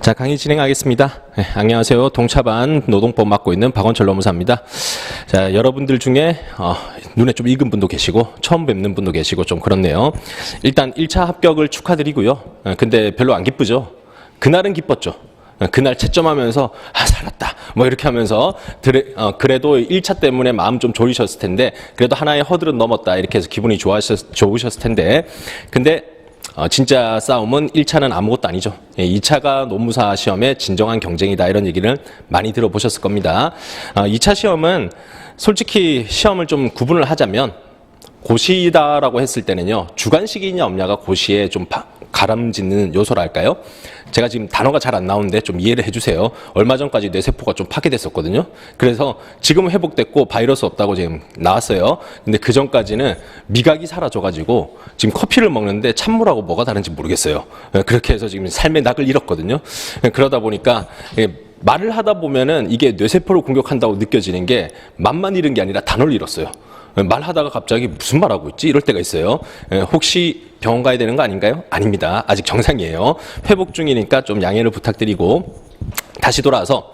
자, 강의 진행하겠습니다. 네, 안녕하세요. 동차반 노동법 맡고 있는 박원철 노무사입니다. 자, 여러분들 중에 눈에 좀 익은 분도 계시고 처음 뵙는 분도 계시고 좀 그렇네요. 일단 1차 합격을 축하드리고요. 근데 별로 안 기쁘죠? 그날은 기뻤죠. 그날 채점하면서 살았다 뭐 이렇게 하면서 그래도 1차 때문에 마음 좀 졸이셨을 텐데 그래도 하나의 허들은 넘었다 이렇게 해서 기분이 좋으셨을 텐데 근데 진짜 싸움은 1차는 아무것도 아니죠. 2차가 노무사 시험의 진정한 경쟁이다 이런 얘기를 많이 들어보셨을 겁니다. 2차 시험은 솔직히 시험을 좀 구분을 하자면 고시다라고 했을 때는요. 주관식이냐 없냐가 고시에 좀 가람짓는 요소랄까요? 제가 지금 단어가 잘 안 나오는데 좀 이해를 해주세요. 얼마 전까지 뇌세포가 좀 파괴됐었거든요. 그래서 지금은 회복됐고 바이러스 없다고 지금 나왔어요. 근데 그 전까지는 미각이 사라져가지고 지금 커피를 먹는데 찬물하고 뭐가 다른지 모르겠어요. 그렇게 해서 지금 삶의 낙을 잃었거든요. 그러다 보니까 말을 하다 보면은 이게 뇌세포를 공격한다고 느껴지는 게 맛만 잃은 게 아니라 단어를 잃었어요. 말하다가 갑자기 무슨 말하고 있지? 이럴 때가 있어요. 혹시 병원 가야 되는 거 아닌가요? 아닙니다. 아직 정상이에요. 회복 중이니까 좀 양해를 부탁드리고 다시 돌아와서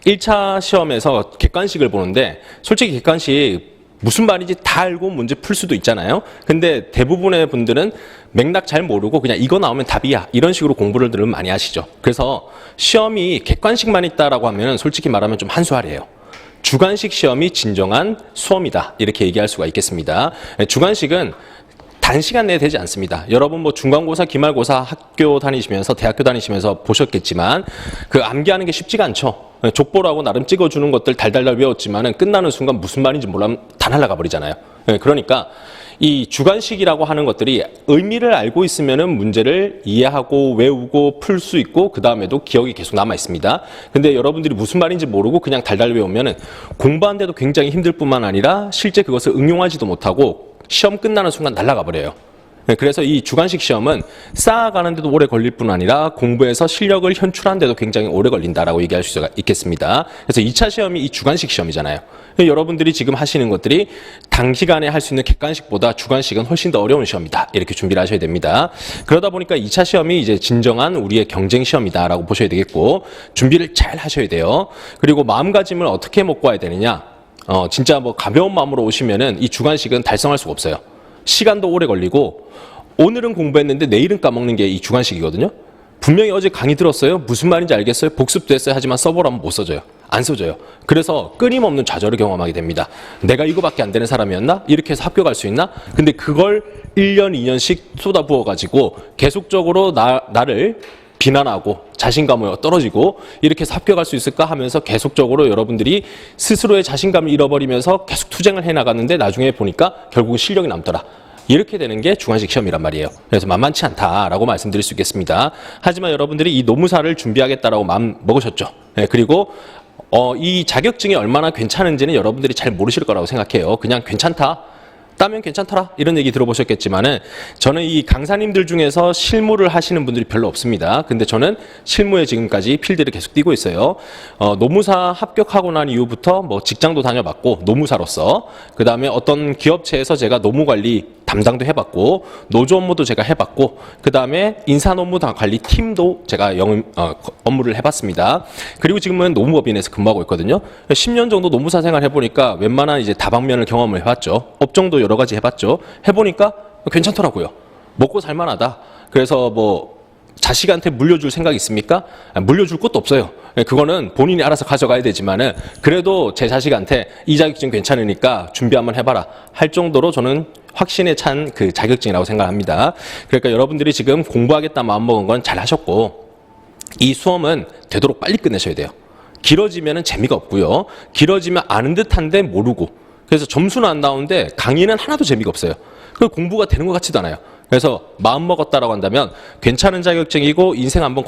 1차 시험에서 객관식을 보는데 솔직히 객관식 무슨 말인지 다 알고 문제 풀 수도 있잖아요. 근데 대부분의 분들은 맥락 잘 모르고 그냥 이거 나오면 답이야 이런 식으로 공부를 많이 하시죠. 그래서 시험이 객관식만 있다라고 하면 솔직히 말하면 좀 한수하래요. 주관식 시험이 진정한 수험이다 이렇게 얘기할 수가 있겠습니다. 주관식은 단시간 내에 되지 않습니다. 여러분 뭐 중간고사, 기말고사 학교 다니시면서 대학교 다니시면서 보셨겠지만 그 암기하는 게 쉽지가 않죠. 족보라고 나름 찍어주는 것들 달달달 외웠지만은 끝나는 순간 무슨 말인지 몰라 다 날아가 버리잖아요. 그러니까 이 주관식이라고 하는 것들이 의미를 알고 있으면은 문제를 이해하고 외우고 풀 수 있고 그 다음에도 기억이 계속 남아 있습니다. 근데 여러분들이 무슨 말인지 모르고 그냥 달달 외우면은 공부하는데도 굉장히 힘들 뿐만 아니라 실제 그것을 응용하지도 못하고 시험 끝나는 순간 날아가 버려요. 그래서 이 주관식 시험은 쌓아가는데도 오래 걸릴 뿐 아니라 공부해서 실력을 현출하는데도 굉장히 오래 걸린다라고 얘기할 수가 있겠습니다. 그래서 2차 시험이 이 주관식 시험이잖아요. 여러분들이 지금 하시는 것들이 단시간에 할 수 있는 객관식보다 주관식은 훨씬 더 어려운 시험이다. 이렇게 준비를 하셔야 됩니다. 그러다 보니까 2차 시험이 이제 진정한 우리의 경쟁 시험이다라고 보셔야 되겠고 준비를 잘 하셔야 돼요. 그리고 마음가짐을 어떻게 먹고 와야 되느냐? 진짜 뭐 가벼운 마음으로 오시면은 이 주관식은 달성할 수가 없어요. 시간도 오래 걸리고 오늘은 공부했는데 내일은 까먹는 게 이 주관식이거든요. 분명히 어제 강의 들었어요. 무슨 말인지 알겠어요. 복습도 했어요. 하지만 써보라면 못 써줘요. 안 써줘요. 그래서 끊임없는 좌절을 경험하게 됩니다. 내가 이거밖에 안 되는 사람이었나? 이렇게 해서 합격할 수 있나? 근데 그걸 1년, 2년씩 쏟아부어가지고 계속적으로 나를 비난하고 자신감이 떨어지고 이렇게 해서 합격할 수 있을까 하면서 계속적으로 여러분들이 스스로의 자신감을 잃어버리면서 계속 투쟁을 해나갔는데 나중에 보니까 결국은 실력이 남더라. 이렇게 되는 게 주관식 시험이란 말이에요. 그래서 만만치 않다라고 말씀드릴 수 있겠습니다. 하지만 여러분들이 이 노무사를 준비하겠다라고 마음 먹으셨죠. 그리고 이 자격증이 얼마나 괜찮은지는 여러분들이 잘 모르실 거라고 생각해요. 그냥 괜찮다. 따면 괜찮더라 이런 얘기 들어보셨겠지만은 저는 이 강사님들 중에서 실무를 하시는 분들이 별로 없습니다. 근데 저는 실무에 지금까지 필드를 계속 뛰고 있어요. 노무사 합격하고 난 이후부터 뭐 직장도 다녀봤고 노무사로서 그 다음에 어떤 기업체에서 제가 노무관리 담당도 해봤고 노조 업무도 제가 해봤고 그 다음에 인사노무관리 팀도 제가 업무를 해봤습니다. 그리고 지금은 노무법인에서 근무하고 있거든요. 10년 정도 노무사 생활 해보니까 웬만한 이제 다방면을 경험을 해봤죠. 업종도 여러 가지 해봤죠. 해보니까 괜찮더라고요. 먹고 살만하다. 그래서 뭐 자식한테 물려줄 생각 있습니까? 물려줄 것도 없어요. 그거는 본인이 알아서 가져가야 되지만은 그래도 제 자식한테 이 자격증 괜찮으니까 준비 한번 해봐라 할 정도로 저는 확신에 찬 그 자격증이라고 생각합니다. 그러니까 여러분들이 지금 공부하겠다 마음먹은 건 잘 하셨고 이 수험은 되도록 빨리 끝내셔야 돼요. 길어지면은 재미가 없고요. 길어지면 아는 듯한데 모르고 그래서 점수는 안 나오는데 강의는 하나도 재미가 없어요. 그 공부가 되는 것 같지도 않아요. 그래서 마음 먹었다라고 한다면 괜찮은 자격증이고 인생 한번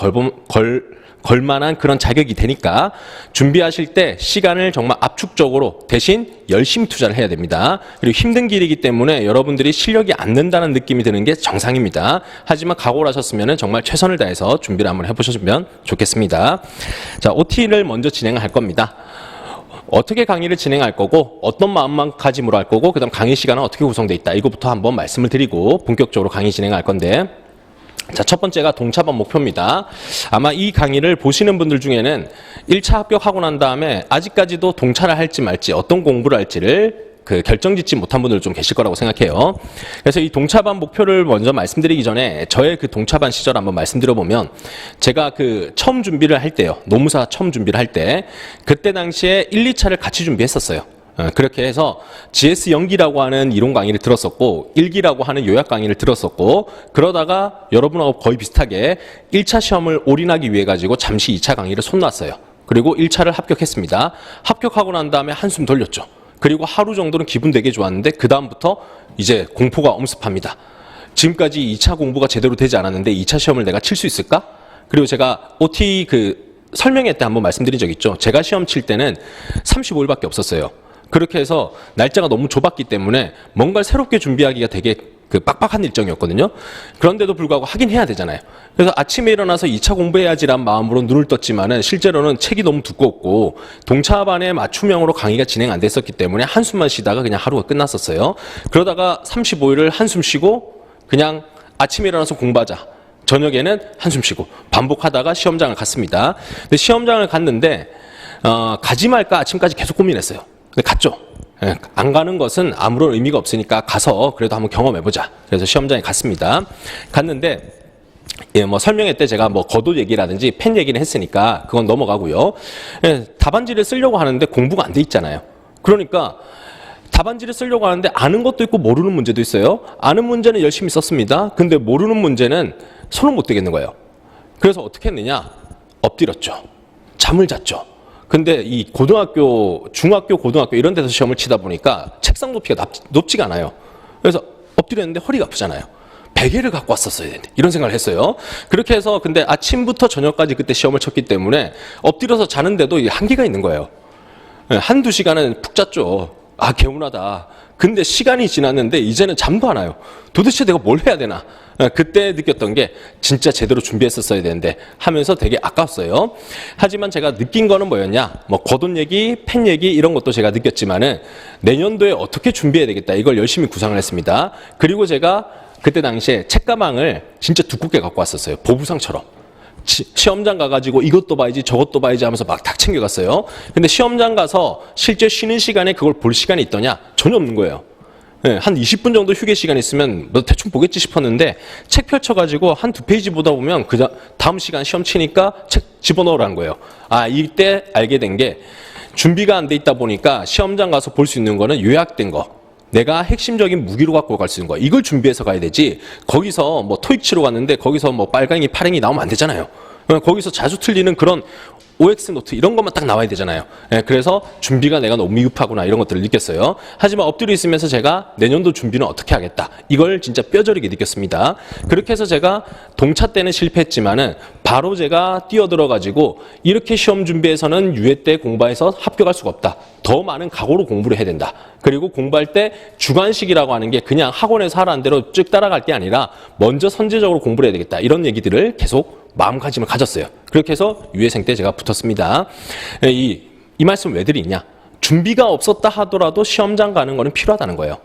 걸만한 그런 자격이 되니까 준비하실 때 시간을 정말 압축적으로 대신 열심히 투자를 해야 됩니다. 그리고 힘든 길이기 때문에 여러분들이 실력이 안 는다는 느낌이 드는 게 정상입니다. 하지만 각오를 하셨으면 정말 최선을 다해서 준비를 한번 해보셨으면 좋겠습니다. 자, OT를 먼저 진행할 겁니다. 어떻게 강의를 진행할 거고 어떤 마음가짐으로 할 거고 그 다음 강의 시간은 어떻게 구성되어 있다 이거부터 한번 말씀을 드리고 본격적으로 강의 진행할 건데 자, 첫 번째가 동차반 목표입니다. 아마 이 강의를 보시는 분들 중에는 1차 합격하고 난 다음에 아직까지도 동차를 할지 말지 어떤 공부를 할지를 결정짓지 못한 분들 좀 계실 거라고 생각해요. 그래서 이 동차반 목표를 먼저 말씀드리기 전에 저의 그 동차반 시절 한번 말씀드려보면 제가 처음 준비를 할 때요. 노무사 처음 준비를 할 때 그때 당시에 1, 2차를 같이 준비했었어요. 그렇게 해서 GS 연기라고 하는 이론 강의를 들었었고 1기라고 하는 요약 강의를 들었었고 그러다가 여러분하고 거의 비슷하게 1차 시험을 올인하기 위해 가지고 잠시 2차 강의를 손놨어요. 그리고 1차를 합격했습니다. 합격하고 난 다음에 한숨 돌렸죠. 그리고 하루 정도는 기분 되게 좋았는데 그 다음부터 이제 공포가 엄습합니다. 지금까지 2차 공부가 제대로 되지 않았는데 2차 시험을 내가 칠 수 있을까? 그리고 제가 OT 설명회 때 한번 말씀드린 적 있죠. 제가 시험 칠 때는 35일밖에 없었어요. 그렇게 해서 날짜가 너무 좁았기 때문에 뭔가를 새롭게 준비하기가 되게 빡빡한 일정이었거든요. 그런데도 불구하고 하긴 해야 되잖아요. 그래서 아침에 일어나서 2차 공부해야지란 마음으로 눈을 떴지만은 실제로는 책이 너무 두껍고 동차반에 맞춤형으로 강의가 진행 안 됐었기 때문에 한숨만 쉬다가 그냥 하루가 끝났었어요. 그러다가 35일을 한숨 쉬고 그냥 아침에 일어나서 공부하자. 저녁에는 한숨 쉬고 반복하다가 시험장을 갔습니다. 근데 시험장을 갔는데 가지 말까 아침까지 계속 고민했어요. 근데 갔죠. 안 가는 것은 아무런 의미가 없으니까 가서 그래도 한번 경험해보자. 그래서 시험장에 갔습니다. 갔는데 설명회 때 제가 거도 얘기라든지 펜 얘기를 했으니까 그건 넘어가고요. 답안지를 쓰려고 하는데 공부가 안 돼 있잖아요. 그러니까 답안지를 쓰려고 하는데 아는 것도 있고 모르는 문제도 있어요. 아는 문제는 열심히 썼습니다. 근데 모르는 문제는 손을 못 대겠는 거예요. 그래서 어떻게 했느냐? 엎드렸죠. 잠을 잤죠. 근데 이 고등학교, 중학교, 고등학교 이런 데서 시험을 치다 보니까 책상 높이가 높지가 않아요. 그래서 엎드렸는데 허리가 아프잖아요. 베개를 갖고 왔었어야 되는데 이런 생각을 했어요. 그렇게 해서 근데 아침부터 저녁까지 그때 시험을 쳤기 때문에 엎드려서 자는데도 한계가 있는 거예요. 한두 시간은 푹 잤죠. 아, 개운하다. 근데 시간이 지났는데 이제는 잠도 안 와요. 도대체 내가 뭘 해야 되나? 그때 느꼈던 게 진짜 제대로 준비했었어야 되는데 하면서 되게 아까웠어요. 하지만 제가 느낀 거는 뭐였냐? 거돈 얘기, 펜 얘기 이런 것도 제가 느꼈지만은 내년도에 어떻게 준비해야 되겠다. 이걸 열심히 구상을 했습니다. 그리고 제가 그때 당시에 책가방을 진짜 두껍게 갖고 왔었어요. 보부상처럼. 시험장 가가지고 이것도 봐야지 저것도 봐야지 하면서 막 다 챙겨갔어요. 근데 시험장 가서 실제 쉬는 시간에 그걸 볼 시간이 있더냐? 전혀 없는 거예요. 한 20분 정도 휴게 시간 있으면 대충 보겠지 싶었는데 책 펼쳐가지고 한 2페이지 보다 보면 다음 시간 시험 치니까 책 집어넣으라는 거예요. 아, 이때 알게 된 게 준비가 안 돼 있다 보니까 시험장 가서 볼 수 있는 거는 요약된 거. 내가 핵심적인 무기로 갖고 갈 수 있는 거. 이걸 준비해서 가야 되지. 거기서 토익 치러 갔는데 거기서 빨강이 파랭이 나오면 안 되잖아요. 거기서 자주 틀리는 그런 OX 노트 이런 것만 딱 나와야 되잖아요. 그래서 준비가 내가 너무 미흡하구나 이런 것들을 느꼈어요. 하지만 엎드려 있으면서 제가 내년도 준비는 어떻게 하겠다. 이걸 진짜 뼈저리게 느꼈습니다. 그렇게 해서 제가 동차 때는 실패했지만은 바로 제가 뛰어들어가지고 이렇게 시험 준비해서는 유예 때 공부해서 합격할 수가 없다. 더 많은 각오로 공부를 해야 된다. 그리고 공부할 때 주관식이라고 하는 게 그냥 학원에서 하라는 대로 쭉 따라갈 게 아니라 먼저 선제적으로 공부를 해야 되겠다. 이런 얘기들을 계속 마음가짐을 가졌어요. 그렇게 해서 유예생 때 제가 붙었습니다. 이 말씀 왜 드리냐? 준비가 없었다 하더라도 시험장 가는 거는 필요하다는 거예요.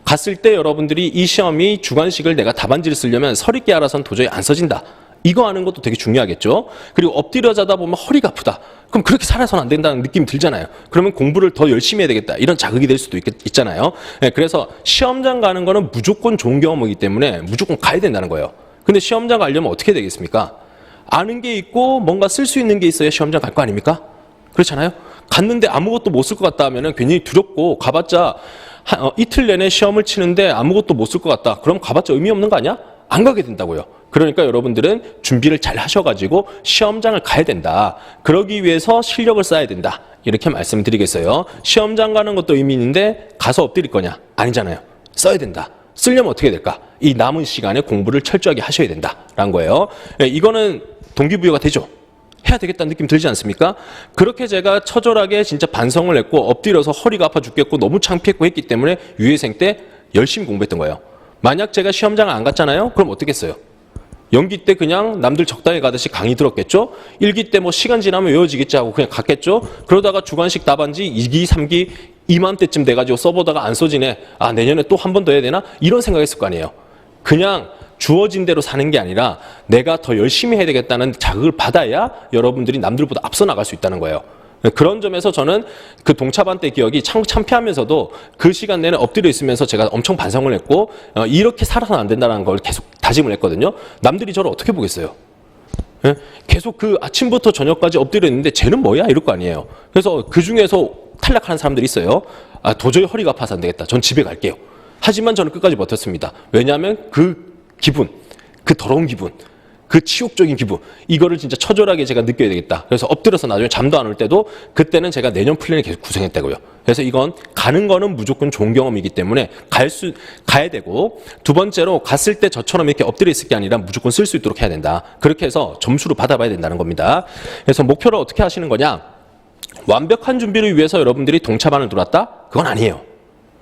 갔을 때 여러분들이 이 시험이 주관식을 내가 답안지를 쓰려면 서리께 알아서는 도저히 안 써진다. 이거 아는 것도 되게 중요하겠죠. 그리고 엎드려 자다 보면 허리가 아프다. 그럼 그렇게 살아서는 안 된다는 느낌이 들잖아요. 그러면 공부를 더 열심히 해야 되겠다. 이런 자극이 될 수도 있잖아요. 그래서 시험장 가는 거는 무조건 좋은 경험이기 때문에 무조건 가야 된다는 거예요. 근데 시험장 가려면 어떻게 되겠습니까? 아는 게 있고 뭔가 쓸 수 있는 게 있어야 시험장 갈 거 아닙니까? 그렇잖아요. 갔는데 아무것도 못 쓸 것 같다 하면은 괜히 두렵고 가봤자 이틀 내내 시험을 치는데 아무것도 못 쓸 것 같다. 그럼 가봤자 의미 없는 거 아니야? 안 가게 된다고요. 그러니까 여러분들은 준비를 잘 하셔가지고 시험장을 가야 된다. 그러기 위해서 실력을 쌓아야 된다. 이렇게 말씀드리겠어요. 시험장 가는 것도 의미 있는데 가서 엎드릴 거냐? 아니잖아요. 써야 된다. 쓰려면 어떻게 될까? 이 남은 시간에 공부를 철저하게 하셔야 된다라는 거예요. 이거는 동기부여가 되죠. 해야 되겠다는 느낌 들지 않습니까? 그렇게 제가 처절하게 진짜 반성을 했고 엎드려서 허리가 아파 죽겠고 너무 창피했고 했기 때문에 유예생 때 열심히 공부했던 거예요. 만약 제가 시험장을 안 갔잖아요? 그럼 어떻겠어요? 연기 때 그냥 남들 적당히 가듯이 강의 들었겠죠? 1기 때 시간 지나면 외워지겠지 하고 그냥 갔겠죠? 그러다가 주관식 답안지 2기, 3기 이맘때쯤 돼가지고 써보다가 안 써지네. 아, 내년에 또 한 번 더 해야 되나? 이런 생각했을 거 아니에요. 그냥 주어진 대로 사는 게 아니라 내가 더 열심히 해야 되겠다는 자극을 받아야 여러분들이 남들보다 앞서 나갈 수 있다는 거예요. 그런 점에서 저는 그 동차반 때 기억이 참 창피하면서도 그 시간 내내 엎드려 있으면서 제가 엄청 반성을 했고 이렇게 살아서는 안 된다는 걸 계속 다짐을 했거든요. 남들이 저를 어떻게 보겠어요? 예? 계속 그 아침부터 저녁까지 엎드려 있는데 쟤는 뭐야? 이럴 거 아니에요. 그래서 그 중에서 탈락하는 사람들이 있어요. 아, 도저히 허리가 아파서 안 되겠다. 전 집에 갈게요. 하지만 저는 끝까지 버텼습니다. 왜냐하면 그 기분, 그 더러운 기분, 그 치욕적인 기분, 이거를 진짜 처절하게 제가 느껴야 되겠다. 그래서 엎드려서 나중에 잠도 안 올 때도 그때는 제가 내년 플랜을 계속 구성했다고요. 그래서 이건 가는 거는 무조건 좋은 경험이기 때문에 가야 되고, 두 번째로 갔을 때 저처럼 이렇게 엎드려 있을 게 아니라 무조건 쓸 수 있도록 해야 된다. 그렇게 해서 점수를 받아봐야 된다는 겁니다. 그래서 목표를 어떻게 하시는 거냐? 완벽한 준비를 위해서 여러분들이 동차반을 들어왔다? 그건 아니에요.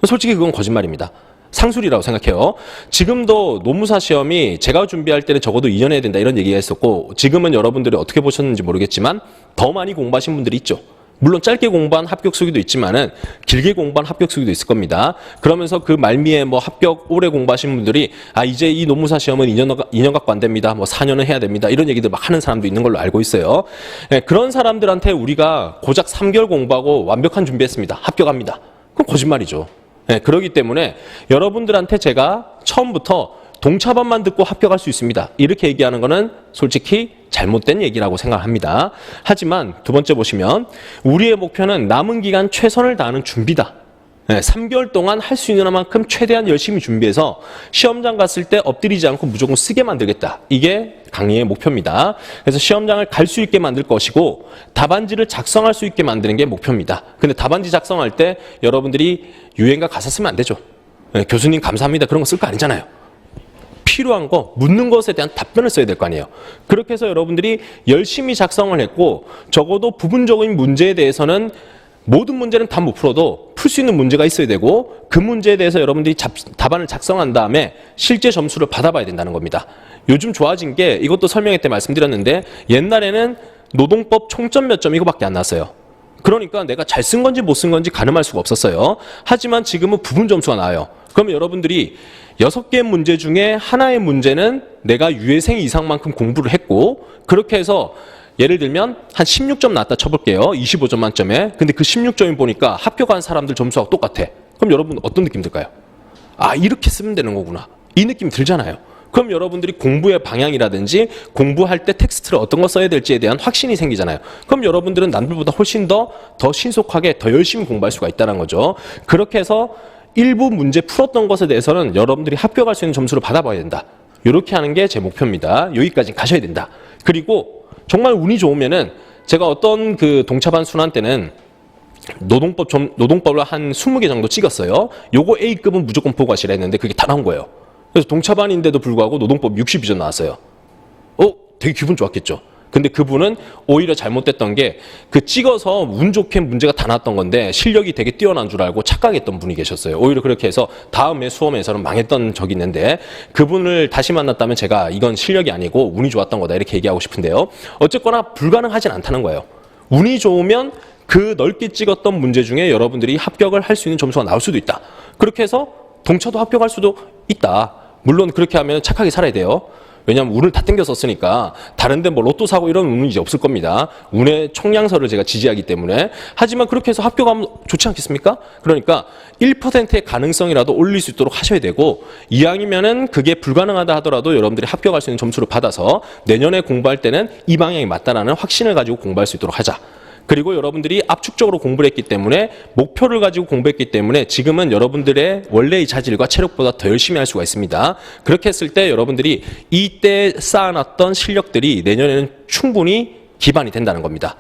솔직히 그건 거짓말입니다. 상술이라고 생각해요. 지금도 노무사 시험이 제가 준비할 때는 적어도 2년 해야 된다 이런 얘기가 있었고, 지금은 여러분들이 어떻게 보셨는지 모르겠지만 더 많이 공부하신 분들이 있죠. 물론 짧게 공부한 합격 수기도 있지만은 길게 공부한 합격 수기도 있을 겁니다. 그러면서 그 말미에 뭐 합격 오래 공부하신 분들이 아 이제 이 노무사 시험은 2년 갖고 안 됩니다. 뭐 4년은 해야 됩니다. 이런 얘기들 막 하는 사람도 있는 걸로 알고 있어요. 네, 그런 사람들한테 우리가 고작 3개월 공부하고 완벽한 준비했습니다. 합격합니다. 그건 거짓말이죠. 네, 그렇기 때문에 여러분들한테 제가 처음부터 동차반만 듣고 합격할 수 있습니다. 이렇게 얘기하는 거는 솔직히 잘못된 얘기라고 생각합니다. 하지만 두 번째 보시면 우리의 목표는 남은 기간 최선을 다하는 준비다. 네, 3개월 동안 할 수 있는 만큼 최대한 열심히 준비해서 시험장 갔을 때 엎드리지 않고 무조건 쓰게 만들겠다. 이게 강의의 목표입니다. 그래서 시험장을 갈 수 있게 만들 것이고 답안지를 작성할 수 있게 만드는 게 목표입니다. 근데 답안지 작성할 때 여러분들이 유행가 가사 쓰면 안 되죠. 네, 교수님 감사합니다. 그런 거 쓸 거 아니잖아요. 필요한 거, 묻는 것에 대한 답변을 써야 될 거 아니에요. 그렇게 해서 여러분들이 열심히 작성을 했고 적어도 부분적인 문제에 대해서는 모든 문제는 다 못 풀어도 풀 수 있는 문제가 있어야 되고 그 문제에 대해서 여러분들이 답안을 작성한 다음에 실제 점수를 받아봐야 된다는 겁니다. 요즘 좋아진 게 이것도 설명회 때 말씀드렸는데 옛날에는 노동법 총점 몇 점 이거밖에 안 나왔어요. 그러니까 내가 잘 쓴 건지 못 쓴 건지 가늠할 수가 없었어요. 하지만 지금은 부분 점수가 나와요. 그러면 여러분들이 6개의 문제 중에 하나의 문제는 내가 유예생 이상만큼 공부를 했고 그렇게 해서 예를 들면 한 16점 나왔다 쳐볼게요. 25점 만점에. 근데 그 16점이 보니까 합격한 사람들 점수하고 똑같아. 그럼 여러분 어떤 느낌 들까요? 아 이렇게 쓰면 되는 거구나. 이 느낌 들잖아요. 그럼 여러분들이 공부의 방향이라든지 공부할 때 텍스트를 어떤 거 써야 될지에 대한 확신이 생기잖아요. 그럼 여러분들은 남들보다 훨씬 더 신속하게 더 열심히 공부할 수가 있다는 거죠. 그렇게 해서 일부 문제 풀었던 것에 대해서는 여러분들이 합격할 수 있는 점수를 받아봐야 된다. 이렇게 하는 게 제 목표입니다. 여기까지 가셔야 된다. 그리고 정말 운이 좋으면은 제가 어떤 그 동차반 순환 때는 노동법을 한 20개 정도 찍었어요. 요거 A급은 무조건 보고 가시라 했는데 그게 다 나온 거예요. 그래서 동차반인데도 불구하고 노동법 62점 나왔어요. 되게 기분 좋았겠죠. 근데 그분은 오히려 잘못됐던 게 그 찍어서 운 좋게 문제가 다 나왔던 건데 실력이 되게 뛰어난 줄 알고 착각했던 분이 계셨어요. 오히려 그렇게 해서 다음에 수험에서는 망했던 적이 있는데 그분을 다시 만났다면 제가 이건 실력이 아니고 운이 좋았던 거다 이렇게 얘기하고 싶은데요. 어쨌거나 불가능하진 않다는 거예요. 운이 좋으면 그 넓게 찍었던 문제 중에 여러분들이 합격을 할 수 있는 점수가 나올 수도 있다. 그렇게 해서 동차도 합격할 수도 있다. 물론 그렇게 하면 착하게 살아야 돼요. 왜냐하면 운을 다 땡겼었으니까 다른데 뭐 로또 사고 이런 운은 이제 없을 겁니다. 운의 총량서를 제가 지지하기 때문에. 하지만 그렇게 해서 합격하면 좋지 않겠습니까? 그러니까 1%의 가능성이라도 올릴 수 있도록 하셔야 되고 이왕이면은 그게 불가능하다 하더라도 여러분들이 합격할 수 있는 점수를 받아서 내년에 공부할 때는 이 방향이 맞다라는 확신을 가지고 공부할 수 있도록 하자. 그리고 여러분들이 압축적으로 공부를 했기 때문에 목표를 가지고 공부했기 때문에 지금은 여러분들의 원래의 자질과 체력보다 더 열심히 할 수가 있습니다. 그렇게 했을 때 여러분들이 이때 쌓아놨던 실력들이 내년에는 충분히 기반이 된다는 겁니다.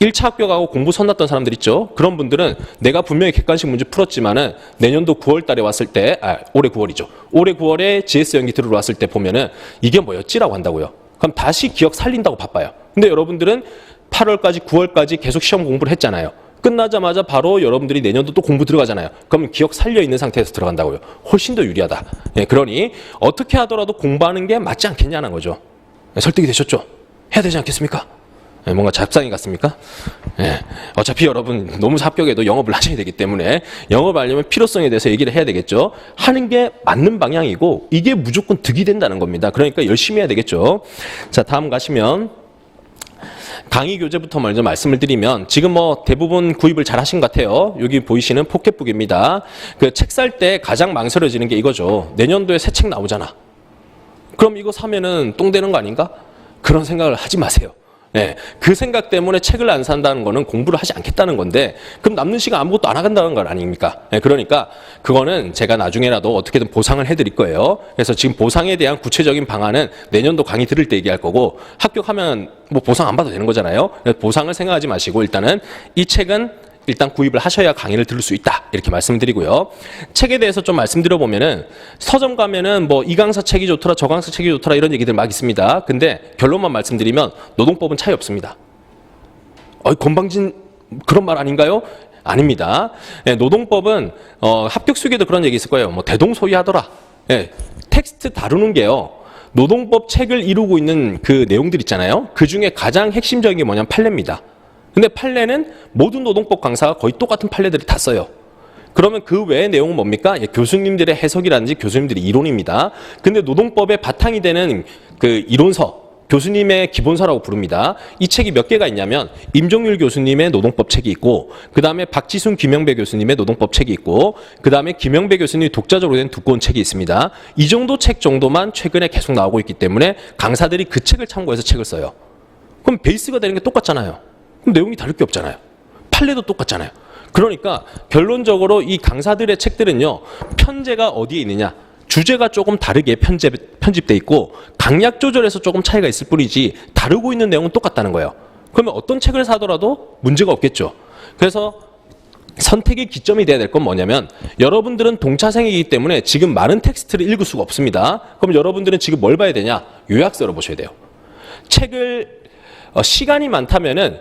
1차 합격하고 공부 손났던 사람들 있죠. 그런 분들은 내가 분명히 객관식 문제 풀었지만은 내년도 9월 달에 왔을 때, 올해 9월이죠. 올해 9월에 GS 연기 들어왔을 때 보면은 이게 뭐였지라고 한다고요. 그럼 다시 기억 살린다고 바빠요. 근데 여러분들은 8월까지 9월까지 계속 시험 공부를 했잖아요. 끝나자마자 바로 여러분들이 내년도 또 공부 들어가잖아요. 그러면 기억 살려있는 상태에서 들어간다고요. 훨씬 더 유리하다. 그러니 어떻게 하더라도 공부하는 게 맞지 않겠냐는 거죠. 설득이 되셨죠? 해야 되지 않겠습니까? 뭔가 잡상이 같습니까? 예. 어차피 여러분 노무사 합격에도 영업을 하셔야 되기 때문에 영업을 하려면 필요성에 대해서 얘기를 해야 되겠죠. 하는 게 맞는 방향이고 이게 무조건 득이 된다는 겁니다. 그러니까 열심히 해야 되겠죠. 자, 다음 가시면 강의 교재부터 먼저 말씀을 드리면 지금 뭐 대부분 구입을 잘 하신 것 같아요. 여기 보이시는 포켓북입니다. 그 책 살 때 가장 망설여지는 게 이거죠. 내년도에 새 책 나오잖아. 그럼 이거 사면은 똥 되는 거 아닌가? 그런 생각을 하지 마세요. 네, 그 생각 때문에 책을 안 산다는 거는 공부를 하지 않겠다는 건데 그럼 남는 시간 아무것도 안 하간다는 건 아닙니까? 네, 그러니까 그거는 제가 나중에라도 어떻게든 보상을 해드릴 거예요. 그래서 지금 보상에 대한 구체적인 방안은 내년도 강의 들을 때 얘기할 거고 합격하면 뭐 보상 안 받아도 되는 거잖아요. 보상을 생각하지 마시고 일단은 이 책은 일단 구입을 하셔야 강의를 들을 수 있다 이렇게 말씀드리고요. 책에 대해서 좀 말씀드려보면은 서점 가면은 뭐 이 강사 책이 좋더라 저 강사 책이 좋더라 이런 얘기들 막 있습니다. 근데 결론만 말씀드리면 노동법은 차이 없습니다. 건방진 그런 말 아닌가요? 아닙니다. 예, 노동법은 합격 수기에도 그런 얘기 있을 거예요. 뭐 대동소이하더라. 예, 텍스트 다루는 게요. 노동법 책을 이루고 있는 그 내용들 있잖아요. 그 중에 가장 핵심적인 게 뭐냐면 판례입니다. 근데 판례는 모든 노동법 강사가 거의 똑같은 판례들을 다 써요. 그러면 그 외의 내용은 뭡니까? 예, 교수님들의 해석이라든지 교수님들의 이론입니다. 근데 노동법의 바탕이 되는 그 이론서, 교수님의 기본서라고 부릅니다. 이 책이 몇 개가 있냐면 임종률 교수님의 노동법 책이 있고 그 다음에 박지순, 김영배 교수님의 노동법 책이 있고 그 다음에 김영배 교수님이 독자적으로 된 두꺼운 책이 있습니다. 이 정도 책 정도만 최근에 계속 나오고 있기 때문에 강사들이 그 책을 참고해서 책을 써요. 그럼 베이스가 되는 게 똑같잖아요. 그럼 내용이 다를 게 없잖아요. 판례도 똑같잖아요. 그러니까 결론적으로 이 강사들의 책들은요. 편제가 어디에 있느냐. 주제가 조금 다르게 편집돼 있고 강약 조절에서 조금 차이가 있을 뿐이지 다루고 있는 내용은 똑같다는 거예요. 그러면 어떤 책을 사더라도 문제가 없겠죠. 그래서 선택의 기점이 돼야 될 건 뭐냐면 여러분들은 동차생이기 때문에 지금 많은 텍스트를 읽을 수가 없습니다. 그럼 여러분들은 지금 뭘 봐야 되냐? 요약서를 보셔야 돼요. 책을 시간이 많다면은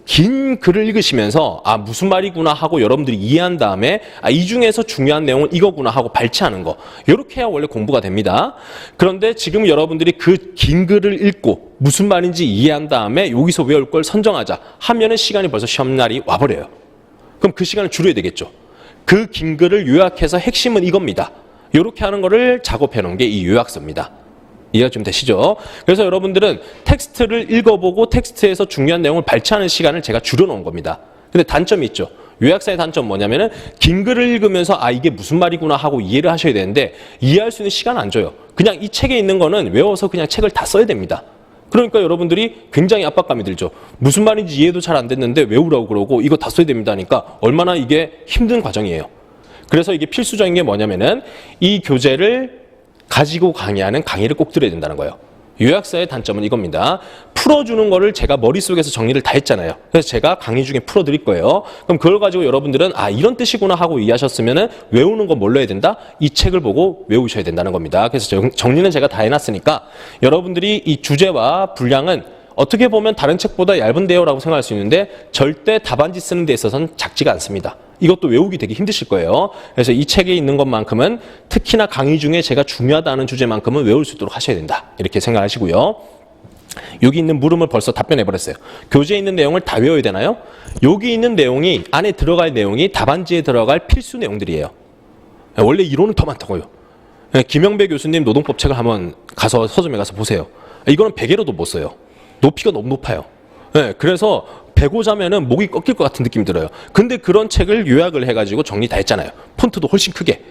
긴 글을 읽으시면서 무슨 말이구나 하고 여러분들이 이해한 다음에 이 중에서 중요한 내용은 이거구나 하고 발췌하는 거 이렇게 해야 원래 공부가 됩니다. 그런데 지금 여러분들이 그 긴 글을 읽고 무슨 말인지 이해한 다음에 여기서 외울 걸 선정하자 하면은 시간이 벌써 시험날이 와버려요. 그럼 그 시간을 줄여야 되겠죠. 그 긴 글을 요약해서 핵심은 이겁니다. 이렇게 하는 거를 작업해 놓은 게 이 요약서입니다. 이해가 좀 되시죠? 그래서 여러분들은 텍스트를 읽어보고 텍스트에서 중요한 내용을 발췌하는 시간을 제가 줄여놓은 겁니다. 근데 단점이 있죠. 요약서의 단점 뭐냐면은 긴 글을 읽으면서 이게 무슨 말이구나 하고 이해를 하셔야 되는데 이해할 수 있는 시간 안 줘요. 그냥 이 책에 있는 거는 외워서 그냥 책을 다 써야 됩니다. 그러니까 여러분들이 굉장히 압박감이 들죠. 무슨 말인지 이해도 잘 안 됐는데 외우라고 그러고 이거 다 써야 됩니다 하니까 얼마나 이게 힘든 과정이에요. 그래서 이게 필수적인 게 뭐냐면은 이 교재를 가지고 강의하는 강의를 꼭 들어야 된다는 거예요. 요약서의 단점은 이겁니다. 풀어주는 거를 제가 머릿속에서 정리를 다 했잖아요. 그래서 제가 강의 중에 풀어드릴 거예요. 그럼 그걸 가지고 여러분들은 이런 뜻이구나 하고 이해하셨으면 외우는 거 뭘로 해야 된다? 이 책을 보고 외우셔야 된다는 겁니다. 그래서 정리는 제가 다 해놨으니까 여러분들이 이 주제와 분량은 어떻게 보면 다른 책보다 얇은데요 라고 생각할 수 있는데 절대 답안지 쓰는 데 있어서는 작지가 않습니다. 이것도 외우기 되게 힘드실 거예요. 그래서 이 책에 있는 것만큼은 특히나 강의 중에 제가 중요하다는 주제만큼은 외울 수 있도록 하셔야 된다. 이렇게 생각하시고요. 여기 있는 물음을 벌써 답변해버렸어요. 교재에 있는 내용을 다 외워야 되나요? 여기 있는 내용이 안에 들어갈 내용이 답안지에 들어갈 필수 내용들이에요. 원래 이론은 더 많다고요. 김영배 교수님 노동법 책을 한번 가서 서점에 가서 보세요. 이거는 베개로도 못 써요. 높이가 너무 높아요. 그래서 베고 자면은 목이 꺾일 것 같은 느낌이 들어요. 근데 그런 책을 요약을 해가지고 정리 다 했잖아요. 폰트도 훨씬 크게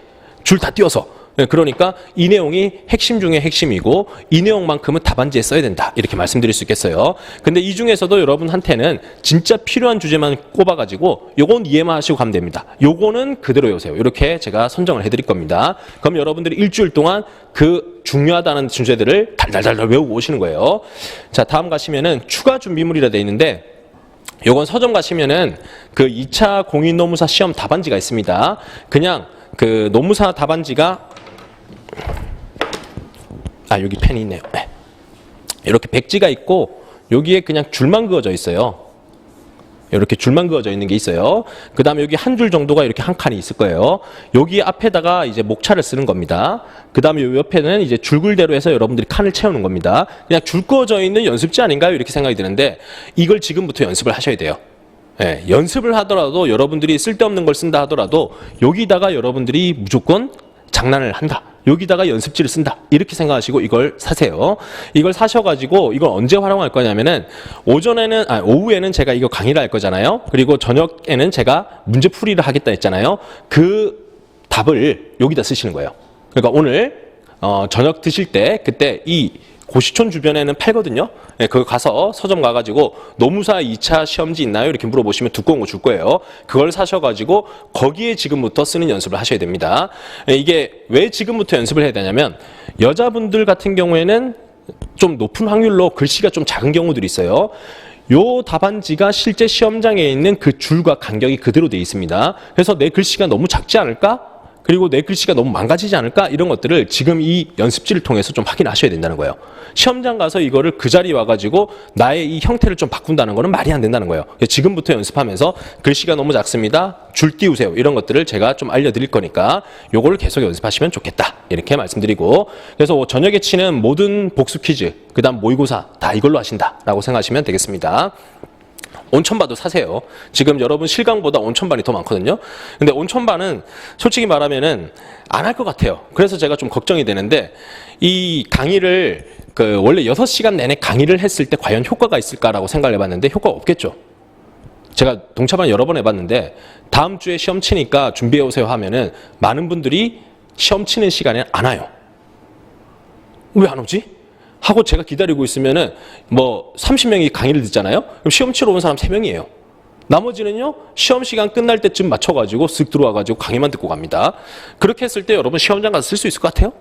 줄 다 띄워서. 그러니까 이 내용이 핵심 중에 핵심이고 이 내용만큼은 답안지에 써야 된다 이렇게 말씀드릴 수 있겠어요. 근데 이 중에서도 여러분한테는 진짜 필요한 주제만 꼽아가지고 요건 이해만 하시고 가면 됩니다. 요거는 그대로 외우세요. 이렇게 제가 선정을 해드릴 겁니다. 그럼 여러분들이 일주일 동안 그 중요하다는 주제들을 달달달 외우고 오시는 거예요. 자, 다음 가시면은 추가 준비물이라 돼 있는데 요건 서점 가시면은 그 2차 공인노무사 시험 답안지가 있습니다. 그냥 그 노무사 답안지가 여기 펜이 있네요. 이렇게 백지가 있고 여기에 그냥 줄만 그어져 있어요. 이렇게 줄만 그어져 있는 게 있어요. 그 다음에 여기 한 줄 정도가 이렇게 한 칸이 있을 거예요. 여기 앞에다가 이제 목차를 쓰는 겁니다. 그 다음에 요 옆에는 이제 줄글대로 해서 여러분들이 칸을 채우는 겁니다. 그냥 줄 그어져 있는 연습지 아닌가요? 이렇게 생각이 드는데 이걸 지금부터 연습을 하셔야 돼요. 예, 연습을 하더라도 여러분들이 쓸데없는 걸 쓴다 하더라도 여기다가 여러분들이 무조건 장난을 한다. 여기다가 연습지를 쓴다. 이렇게 생각하시고 이걸 사세요. 이걸 사셔가지고 이걸 언제 활용할 거냐면은 오후에는 제가 이거 강의를 할 거잖아요. 그리고 저녁에는 제가 문제풀이를 하겠다 했잖아요. 그 답을 여기다 쓰시는 거예요. 그러니까 오늘 저녁 드실 때 그때 이 고시촌 주변에는 팔거든요. 네, 거기 가서 서점 가가지고 노무사 2차 시험지 있나요? 이렇게 물어보시면 두꺼운 거 줄 거예요. 그걸 사셔가지고 거기에 지금부터 쓰는 연습을 하셔야 됩니다. 네, 이게 왜 지금부터 연습을 해야 되냐면 여자분들 같은 경우에는 좀 높은 확률로 글씨가 좀 작은 경우들이 있어요. 요 답안지가 실제 시험장에 있는 그 줄과 간격이 그대로 되어 있습니다. 그래서 내 글씨가 너무 작지 않을까? 그리고 내 글씨가 너무 망가지지 않을까? 이런 것들을 지금 이 연습지를 통해서 좀 확인하셔야 된다는 거예요. 시험장 가서 이거를 그 자리에 와가지고 나의 이 형태를 좀 바꾼다는 거는 말이 안 된다는 거예요. 지금부터 연습하면서 글씨가 너무 작습니다. 줄 띄우세요. 이런 것들을 제가 좀 알려드릴 거니까 요거를 계속 연습하시면 좋겠다. 이렇게 말씀드리고 그래서 저녁에 치는 모든 복수 퀴즈, 그 다음 모의고사 다 이걸로 하신다라고 생각하시면 되겠습니다. 온천반도 사세요. 지금 여러분 실강보다 온천반이 더 많거든요. 근데 온천반은 솔직히 말하면은 안 할 것 같아요. 그래서 제가 좀 걱정이 되는데 이 강의를 원래 6시간 내내 강의를 했을 때 과연 효과가 있을까라고 생각을 해봤는데 효과가 없겠죠. 제가 동차반 여러 번 해봤는데 다음 주에 시험 치니까 준비해 오세요 하면은 많은 분들이 시험 치는 시간에 안 와요. 왜 안 오지? 하고 제가 기다리고 있으면은 뭐 30명이 강의를 듣잖아요. 그럼 시험 치러 온 사람 3명이에요. 나머지는요 시험 시간 끝날 때쯤 맞춰가지고 쓱 들어와가지고 강의만 듣고 갑니다. 그렇게 했을 때 여러분 시험장 가서 쓸 수 있을 것 같아요?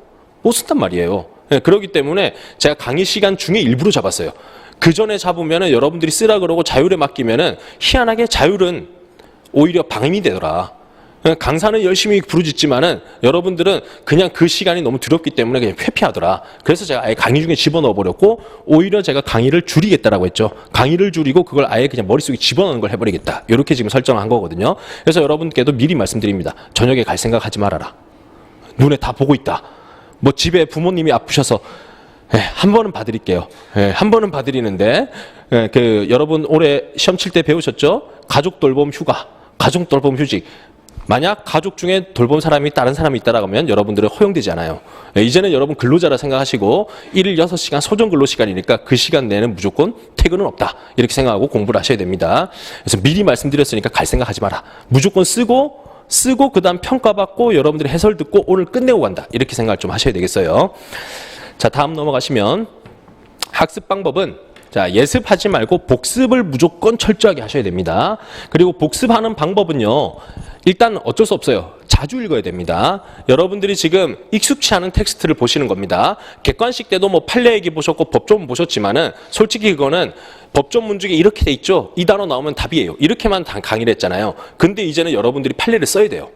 못 쓴단 말이에요. 네, 그렇기 때문에 제가 강의 시간 중에 일부러 잡았어요. 그 전에 잡으면은 여러분들이 쓰라 그러고 자율에 맡기면은 희한하게 자율은 오히려 방임이 되더라. 강사는 열심히 부르짖지만은 여러분들은 그냥 그 시간이 너무 두렵기 때문에 그냥 회피하더라. 그래서 제가 아예 강의 중에 집어넣어 버렸고 오히려 제가 강의를 줄이겠다라고 했죠. 강의를 줄이고 그걸 아예 그냥 머릿속에 집어넣는 걸 해버리겠다. 이렇게 지금 설정을 한 거거든요. 그래서 여러분께도 미리 말씀드립니다. 저녁에 갈 생각 하지 말아라. 눈에 다 보고 있다. 뭐 집에 부모님이 아프셔서 한 번은 봐드릴게요. 한 번은 봐드리는데 여러분 올해 시험 칠 때 배우셨죠? 가족 돌봄 휴가, 가족 돌봄 휴직. 만약 가족 중에 돌본 사람이 다른 사람이 있다라고 하면 여러분들은 허용되지 않아요. 이제는 여러분 근로자라 생각하시고 1일 6시간 소정 근로시간이니까 그 시간 내는 무조건 퇴근은 없다. 이렇게 생각하고 공부를 하셔야 됩니다. 그래서 미리 말씀드렸으니까 갈 생각하지 마라. 무조건 쓰고 그 다음 평가받고 여러분들이 해설 듣고 오늘 끝내고 간다. 이렇게 생각을 좀 하셔야 되겠어요. 자, 다음 넘어가시면 학습 방법은 자, 예습하지 말고 복습을 무조건 철저하게 하셔야 됩니다. 그리고 복습하는 방법은요. 일단 어쩔 수 없어요. 자주 읽어야 됩니다. 여러분들이 지금 익숙치 않은 텍스트를 보시는 겁니다. 객관식 때도 뭐 판례 얘기 보셨고 법조문 보셨지만은 솔직히 그거는 법조문 중에 이렇게 돼 있죠. 이 단어 나오면 답이에요. 이렇게만 강의를 했잖아요. 근데 이제는 여러분들이 판례를 써야 돼요.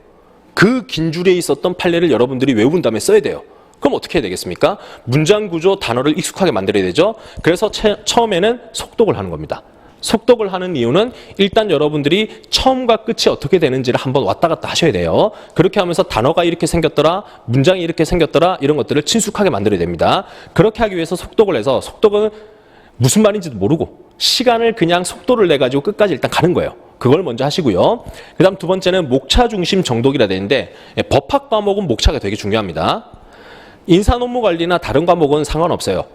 그 긴 줄에 있었던 판례를 여러분들이 외운 다음에 써야 돼요. 그럼 어떻게 해야 되겠습니까? 문장 구조, 단어를 익숙하게 만들어야 되죠. 그래서 처음에는 속독을 하는 겁니다. 속독을 하는 이유는 일단 여러분들이 처음과 끝이 어떻게 되는지를 한번 왔다 갔다 하셔야 돼요. 그렇게 하면서 단어가 이렇게 생겼더라, 문장이 이렇게 생겼더라 이런 것들을 친숙하게 만들어야 됩니다. 그렇게 하기 위해서 속독을 해서 속독은 무슨 말인지도 모르고 시간을 그냥 속도를 내가지고 끝까지 일단 가는 거예요. 그걸 먼저 하시고요. 그 다음 두 번째는 목차 중심 정독이라 되는데 법학 과목은 목차가 되게 중요합니다. 인사논문관리나 다른 과목은 상관없어요.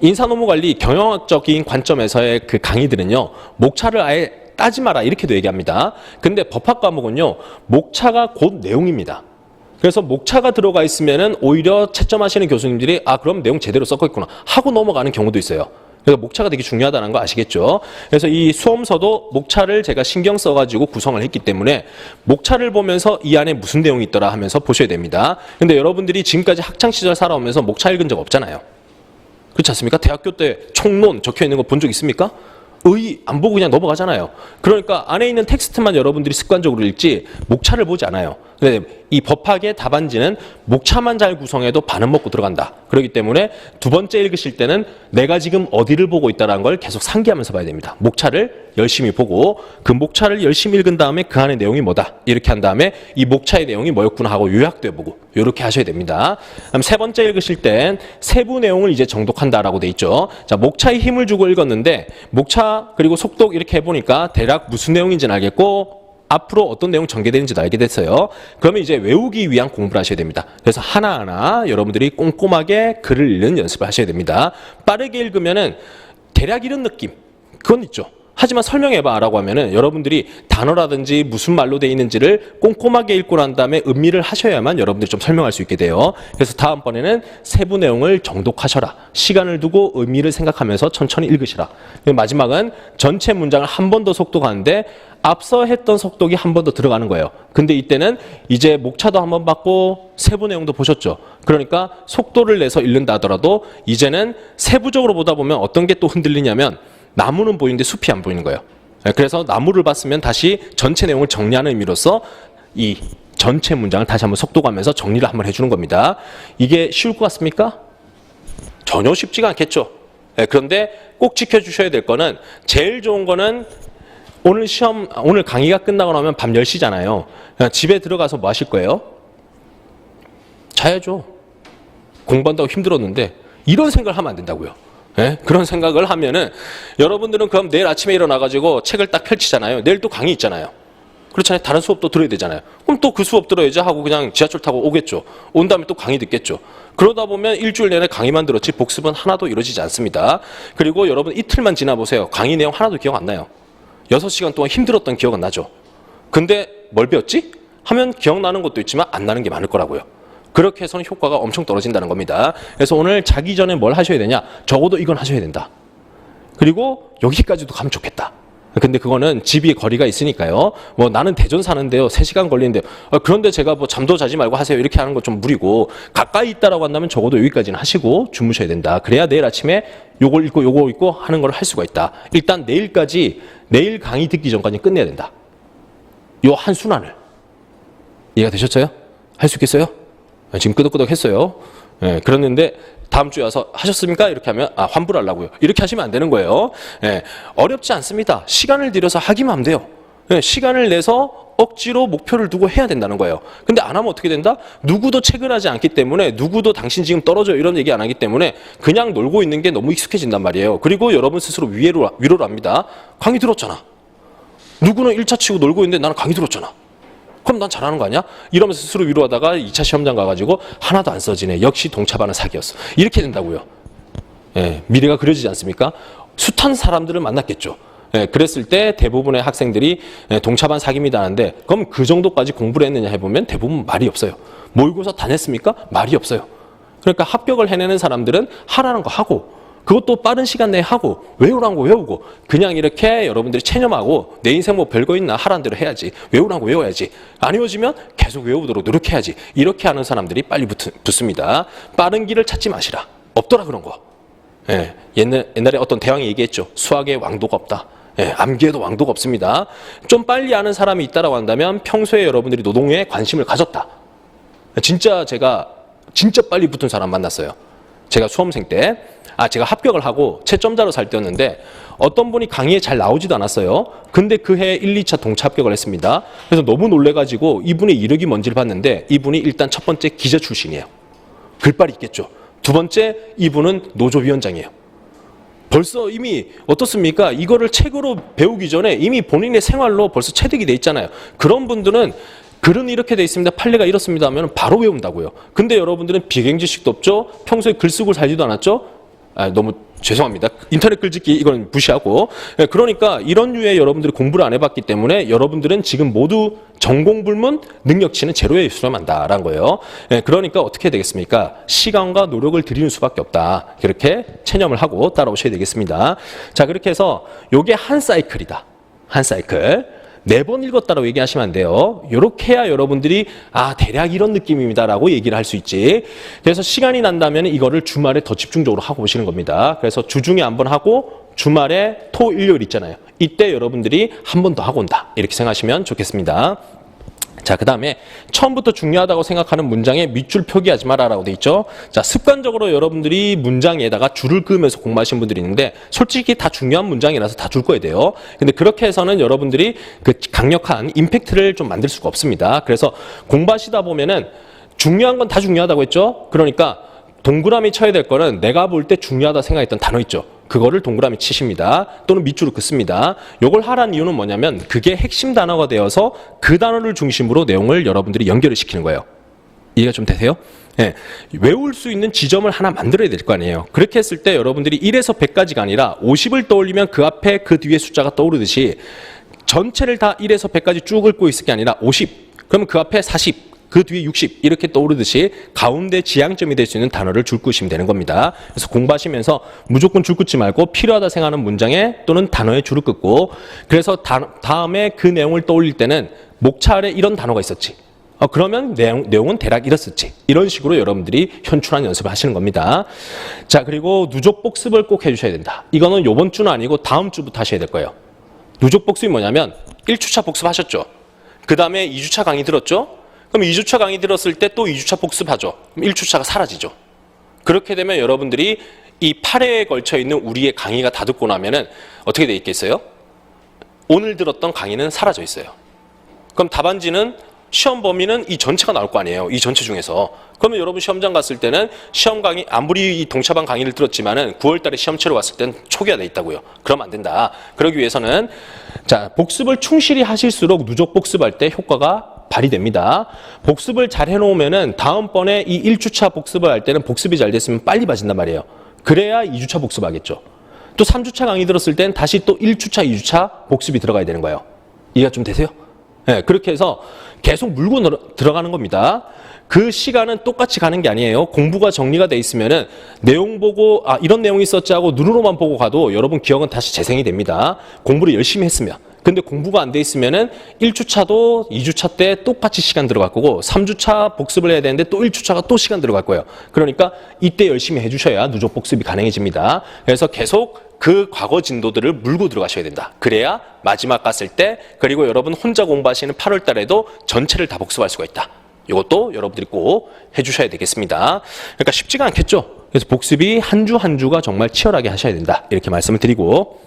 인사논문관리 경영학적인 관점에서의 그 강의들은요. 목차를 아예 따지 마라 이렇게도 얘기합니다. 근데 법학 과목은요. 목차가 곧 내용입니다. 그래서 목차가 들어가 있으면은 오히려 채점하시는 교수님들이 그럼 내용 제대로 썼고 있구나 하고 넘어가는 경우도 있어요. 그래서 목차가 되게 중요하다는 거 아시겠죠? 그래서 이 수험서도 목차를 제가 신경 써가지고 구성을 했기 때문에 목차를 보면서 이 안에 무슨 내용이 있더라 하면서 보셔야 됩니다. 근데 여러분들이 지금까지 학창시절 살아오면서 목차 읽은 적 없잖아요. 그렇지 않습니까? 대학교 때 총론 적혀 있는 거 본 적 있습니까? 안 보고 그냥 넘어가잖아요. 그러니까 안에 있는 텍스트만 여러분들이 습관적으로 읽지 목차를 보지 않아요. 근데 이 법학의 답안지는 목차만 잘 구성해도 반은 먹고 들어간다. 그렇기 때문에 두 번째 읽으실 때는 내가 지금 어디를 보고 있다는 걸 계속 상기하면서 봐야 됩니다. 목차를 열심히 보고 그 목차를 열심히 읽은 다음에 그 안에 내용이 뭐다. 이렇게 한 다음에 이 목차의 내용이 뭐였구나 하고 요약도 해보고 이렇게 하셔야 됩니다. 그럼 세 번째 읽으실 땐 세부 내용을 이제 정독한다라고 돼 있죠. 자, 목차에 힘을 주고 읽었는데 목차 그리고 속독 이렇게 해보니까 대략 무슨 내용인지는 알겠고 앞으로 어떤 내용 전개되는지도 알게 됐어요. 그러면 이제 외우기 위한 공부를 하셔야 됩니다. 그래서 하나하나 여러분들이 꼼꼼하게 글을 읽는 연습을 하셔야 됩니다. 빠르게 읽으면은 대략 이런 느낌, 그건 있죠. 하지만 설명해봐 라고 하면은 여러분들이 단어라든지 무슨 말로 돼 있는지를 꼼꼼하게 읽고 난 다음에 음미를 하셔야만 여러분들이 좀 설명할 수 있게 돼요. 그래서 다음번에는 세부 내용을 정독하셔라. 시간을 두고 의미를 생각하면서 천천히 읽으시라. 마지막은 전체 문장을 한 번 더 속독하는데 앞서 했던 속독이 한 번 더 들어가는 거예요. 근데 이때는 이제 목차도 한 번 받고 세부 내용도 보셨죠. 그러니까 속도를 내서 읽는다 하더라도 이제는 세부적으로 보다 보면 어떤 게 또 흔들리냐면 나무는 보이는데 숲이 안 보이는 거예요. 그래서 나무를 봤으면 다시 전체 내용을 정리하는 의미로서 이 전체 문장을 다시 한번 속독하면서 정리를 한번 해주는 겁니다. 이게 쉬울 것 같습니까? 전혀 쉽지가 않겠죠. 그런데 꼭 지켜주셔야 될 거는 제일 좋은 거는 오늘 강의가 끝나고 나면 밤 10시잖아요. 집에 들어가서 뭐 하실 거예요? 자야죠. 공부한다고 힘들었는데 이런 생각을 하면 안 된다고요. 네? 그런 생각을 하면은 여러분들은 그럼 내일 아침에 일어나가지고 책을 딱 펼치잖아요. 내일 또 강의 있잖아요. 그렇잖아요. 다른 수업도 들어야 되잖아요. 그럼 또 그 수업 들어야지 하고 그냥 지하철 타고 오겠죠. 온 다음에 또 강의 듣겠죠. 그러다 보면 일주일 내내 강의만 들었지 복습은 하나도 이루어지지 않습니다. 그리고 여러분 이틀만 지나보세요. 강의 내용 하나도 기억 안 나요. 6시간 동안 힘들었던 기억은 나죠. 근데 뭘 배웠지? 하면 기억나는 것도 있지만 안 나는 게 많을 거라고요. 그렇게 해서는 효과가 엄청 떨어진다는 겁니다. 그래서 오늘 자기 전에 뭘 하셔야 되냐? 적어도 이건 하셔야 된다. 그리고 여기까지도 가면 좋겠다. 근데 그거는 집이 거리가 있으니까요. 뭐 나는 대전 사는데요. 3시간 걸리는데요. 그런데 제가 뭐 잠도 자지 말고 하세요. 이렇게 하는 거 좀 무리고 가까이 있다라고 한다면 적어도 여기까지는 하시고 주무셔야 된다. 그래야 내일 아침에 요걸 읽고 요거 읽고 하는 걸 할 수가 있다. 일단 내일 강의 듣기 전까지 끝내야 된다. 요 한 순환을. 이해가 되셨어요? 할 수 있겠어요? 지금 끄덕끄덕 했어요. 예, 그랬는데 다음 주에 와서 하셨습니까? 이렇게 하면 환불하려고요. 이렇게 하시면 안 되는 거예요. 예, 어렵지 않습니다. 시간을 들여서 하기만 하면 돼요. 예, 시간을 내서 억지로 목표를 두고 해야 된다는 거예요. 근데 안 하면 어떻게 된다? 누구도 체근하지 않기 때문에 누구도 당신 지금 떨어져 이런 얘기 안 하기 때문에 그냥 놀고 있는 게 너무 익숙해진단 말이에요. 그리고 여러분 스스로 위로를 합니다. 강의 들었잖아. 누구는 1차 치고 놀고 있는데 나는 강의 들었잖아. 그럼 난 잘하는 거 아니야? 이러면서 스스로 위로하다가 2차 시험장 가가지고 하나도 안 써지네. 역시 동차반은 사기였어. 이렇게 된다고요. 예, 미래가 그려지지 않습니까? 숱한 사람들을 만났겠죠. 예, 그랬을 때 대부분의 학생들이 동차반 사기입니다 하는데 그럼 그 정도까지 공부를 했느냐 해보면 대부분 말이 없어요. 모의고사 다냈습니까? 말이 없어요. 그러니까 합격을 해내는 사람들은 하라는 거 하고 그것도 빠른 시간 내에 하고 외우라는 거 외우고 그냥 이렇게 여러분들이 체념하고 내 인생 뭐 별거 있나 하라는 대로 해야지 외우라는 거 외워야지 안 외워지면 계속 외우도록 노력해야지 이렇게 하는 사람들이 빨리 붙습니다. 빠른 길을 찾지 마시라. 없더라 그런 거. 예, 옛날에 어떤 대왕이 얘기했죠. 수학에 왕도가 없다. 예, 암기에도 왕도가 없습니다. 좀 빨리 아는 사람이 있다라고 한다면 평소에 여러분들이 노동에 관심을 가졌다. 제가 진짜 빨리 붙은 사람 만났어요. 제가 수험생 때 제가 합격을 하고 채점자로 살 때였는데 어떤 분이 강의에 잘 나오지도 않았어요. 근데 그해 1, 2차 동차 합격을 했습니다. 그래서 너무 놀래가지고 이분의 이력이 뭔지를 봤는데 이분이 일단 첫 번째 기자 출신이에요. 글빨이 있겠죠. 두 번째 이분은 노조위원장이에요. 벌써 이미 어떻습니까? 이거를 책으로 배우기 전에 이미 본인의 생활로 벌써 체득이 돼 있잖아요. 그런 분들은 글은 이렇게 돼 있습니다. 판례가 이렇습니다 하면 바로 외운다고요. 근데 여러분들은 비경지식도 없죠. 평소에 글 쓰고 살지도 않았죠. 너무 죄송합니다. 인터넷 글짓기 이건 무시하고. 그러니까 이런 류의 여러분들이 공부를 안 해봤기 때문에 여러분들은 지금 모두 전공불문 능력치는 제로에 수렴한다라는 거예요. 그러니까 어떻게 해야 되겠습니까? 시간과 노력을 들이는 수밖에 없다. 그렇게 체념을 하고 따라오셔야 되겠습니다. 자, 그렇게 해서 요게 한 사이클이다. 한 사이클. 4번 읽었다라고 얘기하시면 안 돼요. 이렇게 해야 여러분들이 대략 이런 느낌입니다라고 얘기를 할 수 있지. 그래서 시간이 난다면 이거를 주말에 더 집중적으로 하고 오시는 겁니다. 그래서 주중에 한번 하고 주말에 토, 일요일 있잖아요. 이때 여러분들이 한 번 더 하고 온다. 이렇게 생각하시면 좋겠습니다. 자, 그 다음에 처음부터 중요하다고 생각하는 문장에 밑줄 표기하지 마라라고 돼 있죠. 자, 습관적으로 여러분들이 문장에다가 줄을 그으면서 공부하신 분들이 있는데 솔직히 다 중요한 문장이라서 다 줄 거야 돼요. 근데 그렇게 해서는 여러분들이 그 강력한 임팩트를 좀 만들 수가 없습니다. 그래서 공부하시다 보면은 중요한 건 다 중요하다고 했죠. 그러니까 동그라미 쳐야 될 거는 내가 볼 때 중요하다 생각했던 단어 있죠. 그거를 동그라미 치십니다. 또는 밑줄을 긋습니다. 요걸 하라는 이유는 뭐냐면 그게 핵심 단어가 되어서 그 단어를 중심으로 내용을 여러분들이 연결을 시키는 거예요. 이해가 좀 되세요? 네. 외울 수 있는 지점을 하나 만들어야 될 거 아니에요. 그렇게 했을 때 여러분들이 1에서 100까지가 아니라 50을 떠올리면 그 앞에 그 뒤에 숫자가 떠오르듯이 전체를 다 1에서 100까지 쭉 읊고 있을 게 아니라 50, 그러면 그 앞에 40, 그 뒤에 60 이렇게 떠오르듯이 가운데 지향점이 될 수 있는 단어를 줄 긋으시면 되는 겁니다. 그래서 공부하시면서 무조건 줄 긋지 말고 필요하다 생각하는 문장에 또는 단어에 줄을 긋고 그래서 다음에 그 내용을 떠올릴 때는 목차 아래 이런 단어가 있었지. 그러면 내용은 대략 이랬었지. 이런 식으로 여러분들이 현출한 연습을 하시는 겁니다. 자, 그리고 누적 복습을 꼭 해주셔야 된다. 이거는 이번 주는 아니고 다음 주부터 하셔야 될 거예요. 누적 복습이 뭐냐면 1주차 복습하셨죠. 그 다음에 2주차 강의 들었죠. 그럼 2주차 강의 들었을 때 또 2주차 복습하죠. 그럼 1주차가 사라지죠. 그렇게 되면 여러분들이 이 8회에 걸쳐 있는 우리의 강의가 다 듣고 나면은 어떻게 돼 있겠어요? 오늘 들었던 강의는 사라져 있어요. 그럼 답안지는 시험 범위는 이 전체가 나올 거 아니에요. 이 전체 중에서. 그러면 여러분 시험장 갔을 때는 시험 강의 아무리 이 동차반 강의를 들었지만은 9월 달에 시험 치러 갔을 때는 초기화 돼 있다고요. 그러면 안 된다. 그러기 위해서는 자, 복습을 충실히 하실수록 누적 복습할 때 효과가 발휘됩니다. 복습을 잘 해놓으면은 다음번에 이 1주차 복습을 할 때는 복습이 잘 됐으면 빨리 봐진단 말이에요. 그래야 2주차 복습하겠죠. 또 3주차 강의 들었을 땐 다시 또 1주차, 2주차 복습이 들어가야 되는 거예요. 이해가 좀 되세요? 네, 그렇게 해서 계속 물고 들어가는 겁니다. 그 시간은 똑같이 가는 게 아니에요. 공부가 정리가 돼 있으면은 내용 보고 이런 내용이 있었지 하고 눈으로만 보고 가도 여러분 기억은 다시 재생이 됩니다. 공부를 열심히 했으면. 근데 공부가 안 돼 있으면은 1주차도 2주차 때 똑같이 시간 들어갈 거고 3주차 복습을 해야 되는데 또 1주차가 또 시간 들어갈 거예요. 그러니까 이때 열심히 해주셔야 누적 복습이 가능해집니다. 그래서 계속 그 과거 진도들을 물고 들어가셔야 된다. 그래야 마지막 갔을 때 그리고 여러분 혼자 공부하시는 8월 달에도 전체를 다 복습할 수가 있다. 이것도 여러분들이 꼭 해주셔야 되겠습니다. 그러니까 쉽지가 않겠죠. 그래서 복습이 한 주 한 주가 정말 치열하게 하셔야 된다. 이렇게 말씀을 드리고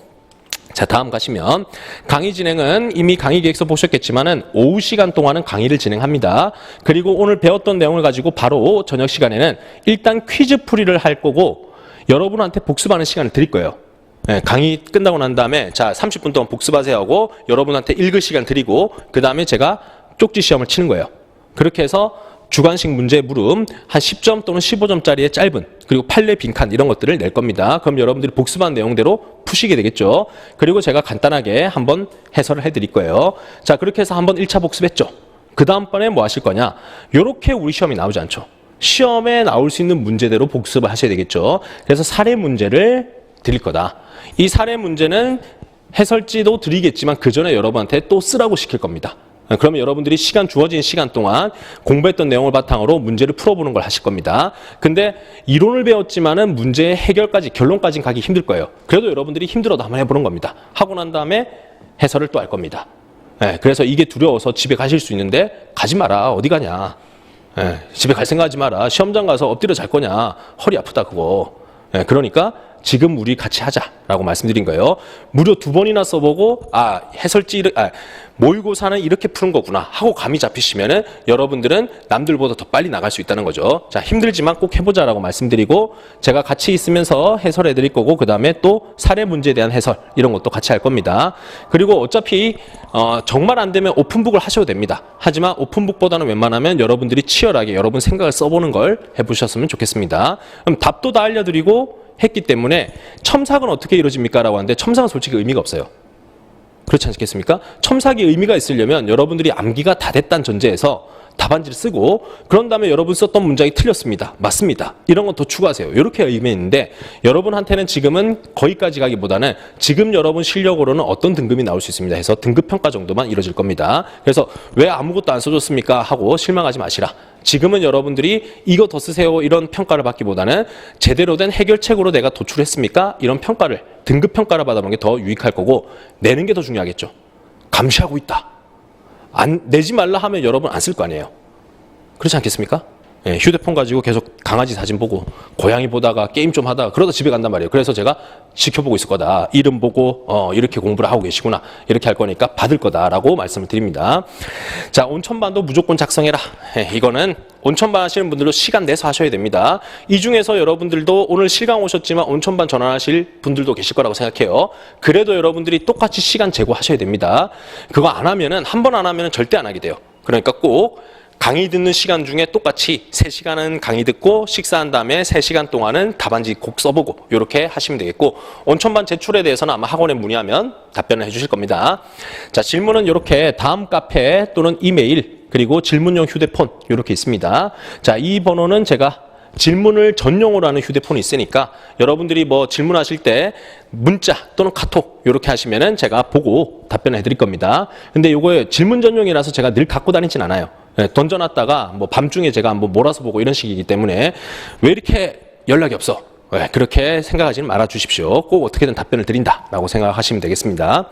자, 다음 가시면 강의 진행은 이미 강의 계획서 보셨겠지만은 오후 시간 동안은 강의를 진행합니다. 그리고 오늘 배웠던 내용을 가지고 바로 저녁 시간에는 일단 퀴즈 풀이를 할 거고 여러분한테 복습하는 시간을 드릴 거예요. 네, 강의 끝나고 난 다음에 자 30분 동안 복습하세요 하고 여러분한테 읽을 시간 드리고 그 다음에 제가 쪽지 시험을 치는 거예요. 그렇게 해서 주관식 문제 물음 한 10점 또는 15점짜리의 짧은 그리고 판례 빈칸 이런 것들을 낼 겁니다. 그럼 여러분들이 복습한 내용대로 푸시게 되겠죠. 그리고 제가 간단하게 한번 해설을 해드릴 거예요. 자, 그렇게 해서 한번 1차 복습했죠. 그 다음번에 뭐 하실 거냐. 요렇게 우리 시험이 나오지 않죠. 시험에 나올 수 있는 문제대로 복습을 하셔야 되겠죠. 그래서 사례 문제를 드릴 거다. 이 사례 문제는 해설지도 드리겠지만 그 전에 여러분한테 또 쓰라고 시킬 겁니다. 그러면 여러분들이 주어진 시간 동안 공부했던 내용을 바탕으로 문제를 풀어보는 걸 하실 겁니다. 근데 이론을 배웠지만은 문제의 해결까지, 결론까지 가기 힘들 거예요. 그래도 여러분들이 힘들어도 한번 해보는 겁니다. 하고 난 다음에 해설을 또 할 겁니다. 네, 그래서 이게 두려워서 집에 가실 수 있는데 가지 마라. 어디 가냐. 네, 집에 갈 생각하지 마라. 시험장 가서 엎드려 잘 거냐. 허리 아프다 그거. 네, 그러니까 지금 우리 같이 하자라고 말씀드린 거예요. 무려 2번이나 써보고 모의고사는 이렇게 푸는 거구나 하고 감이 잡히시면은 여러분들은 남들보다 더 빨리 나갈 수 있다는 거죠. 자, 힘들지만 꼭 해보자라고 말씀드리고 제가 같이 있으면서 해설해 드릴 거고 그 다음에 또 사례 문제에 대한 해설 이런 것도 같이 할 겁니다. 그리고 어차피 정말 안 되면 오픈북을 하셔도 됩니다. 하지만 오픈북보다는 웬만하면 여러분들이 치열하게 여러분 생각을 써보는 걸 해보셨으면 좋겠습니다. 그럼 답도 다 알려드리고 했기 때문에 첨삭은 어떻게 이루어집니까? 라고 하는데 첨삭은 솔직히 의미가 없어요. 그렇지 않겠습니까? 첨삭이 의미가 있으려면 여러분들이 암기가 다 됐다는 전제에서 답안지를 쓰고 그런 다음에 여러분 썼던 문장이 틀렸습니다. 맞습니다. 이런 건 더 추가하세요. 이렇게 의미 있는데 여러분한테는 지금은 거기까지 가기보다는 지금 여러분 실력으로는 어떤 등급이 나올 수 있습니다 해서 등급평가 정도만 이루어질 겁니다. 그래서 왜 아무것도 안 써줬습니까? 하고 실망하지 마시라. 지금은 여러분들이 이거 더 쓰세요 이런 평가를 받기보다는 제대로 된 해결책으로 내가 도출했습니까? 이런 평가를 등급평가를 받아보는 게 더 유익할 거고 내는 게 더 중요하겠죠. 감시하고 있다. 내지 말라 하면 여러분 안 쓸 거 아니에요. 그렇지 않겠습니까? 예, 휴대폰 가지고 계속 강아지 사진 보고 고양이 보다가 게임 좀 하다가 그러다 집에 간단 말이에요. 그래서 제가 지켜보고 있을 거다. 이름 보고 이렇게 공부를 하고 계시구나. 이렇게 할 거니까 받을 거다라고 말씀을 드립니다. 자, 온천반도 무조건 작성해라. 예, 이거는 온천반 하시는 분들도 시간 내서 하셔야 됩니다. 이 중에서 여러분들도 오늘 실강 오셨지만 온천반 전환하실 분들도 계실 거라고 생각해요. 그래도 여러분들이 똑같이 시간 제고하셔야 됩니다. 그거 안 하면은 한 번 안 하면은 절대 안 하게 돼요. 그러니까 꼭 강의 듣는 시간 중에 똑같이 3시간은 강의 듣고 식사한 다음에 3시간 동안은 답안지 곡 써보고 이렇게 하시면 되겠고, 온천반 제출에 대해서는 아마 학원에 문의하면 답변을 해주실 겁니다. 자, 질문은 이렇게 다음 카페 또는 이메일 그리고 질문용 휴대폰 이렇게 있습니다. 자, 이 번호는 제가 질문을 전용으로 하는 휴대폰이 있으니까 여러분들이 뭐 질문하실 때 문자 또는 카톡 이렇게 하시면은 제가 보고 답변을 해드릴 겁니다. 근데 요거 질문 전용이라서 제가 늘 갖고 다니진 않아요. 네, 던져놨다가 뭐 밤중에 제가 한번 몰아서 보고 이런 식이기 때문에 왜 이렇게 연락이 없어? 네, 그렇게 생각하지는 말아 주십시오. 꼭 어떻게든 답변을 드린다라고 생각하시면 되겠습니다.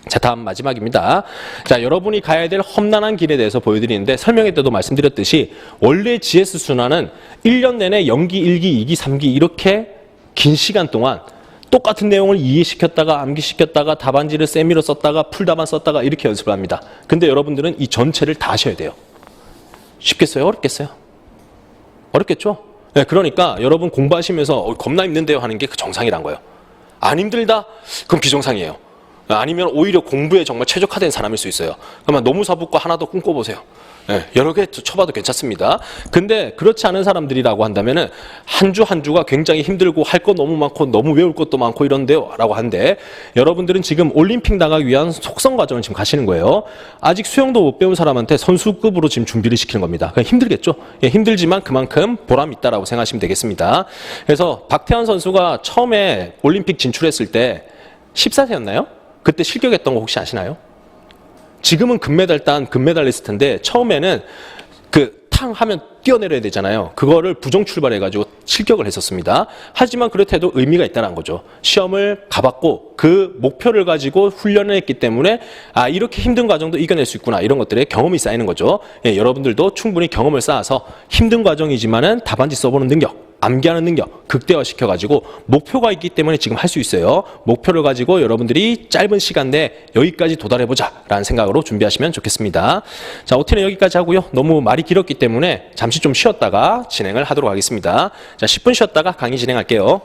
자, 다음 마지막입니다. 자, 여러분이 가야 될 험난한 길에 대해서 보여드리는데, 설명회 때도 말씀드렸듯이 원래 GS 순환은 1년 내내 연기, 1기, 2기, 3기 이렇게 긴 시간 동안 똑같은 내용을 이해시켰다가 암기시켰다가 답안지를 세미로 썼다가 풀답안 썼다가 이렇게 연습을 합니다. 근데 여러분들은 이 전체를 다 하셔야 돼요. 쉽겠어요? 어렵겠어요? 어렵겠죠? 네, 그러니까 여러분 공부하시면서 겁나 힘든데요 하는 게 그 정상이란 거예요. 안 힘들다? 그럼 비정상이에요. 아니면 오히려 공부에 정말 최적화된 사람일 수 있어요. 그러면 노무사부과 하나 더 꿈꿔보세요. 네, 여러 개 쳐봐도 괜찮습니다. 근데 그렇지 않은 사람들이라고 한다면은 한 주 한 주가 굉장히 힘들고 할 거 너무 많고 너무 외울 것도 많고 이런데요 라고 하는데, 여러분들은 지금 올림픽 나가기 위한 속성 과정을 지금 가시는 거예요. 아직 수영도 못 배운 사람한테 선수급으로 지금 준비를 시키는 겁니다. 그냥 힘들겠죠? 예, 힘들지만 그만큼 보람이 있다라고 생각하시면 되겠습니다. 그래서 박태환 선수가 처음에 올림픽 진출했을 때 14세였나요? 그때 실격했던 거 혹시 아시나요? 지금은 금메달 딴 금메달리스트인데 처음에는 그 탕 하면 뛰어내려야 되잖아요. 그거를 부정 출발해가지고 실격을 했었습니다. 하지만 그렇대도 의미가 있다는 거죠. 시험을 가봤고 그 목표를 가지고 훈련을 했기 때문에 아, 이렇게 힘든 과정도 이겨낼 수 있구나, 이런 것들의 경험이 쌓이는 거죠. 예, 여러분들도 충분히 경험을 쌓아서 힘든 과정이지만은 답안지 써보는 능력, 암기하는 능력 극대화시켜가지고 목표가 있기 때문에 지금 할 수 있어요. 목표를 가지고 여러분들이 짧은 시간 내에 여기까지 도달해보자 라는 생각으로 준비하시면 좋겠습니다. 자, OT는 여기까지 하고요. 너무 말이 길었기 때문에 잠시 좀 쉬었다가 진행을 하도록 하겠습니다. 자, 10분 쉬었다가 강의 진행할게요.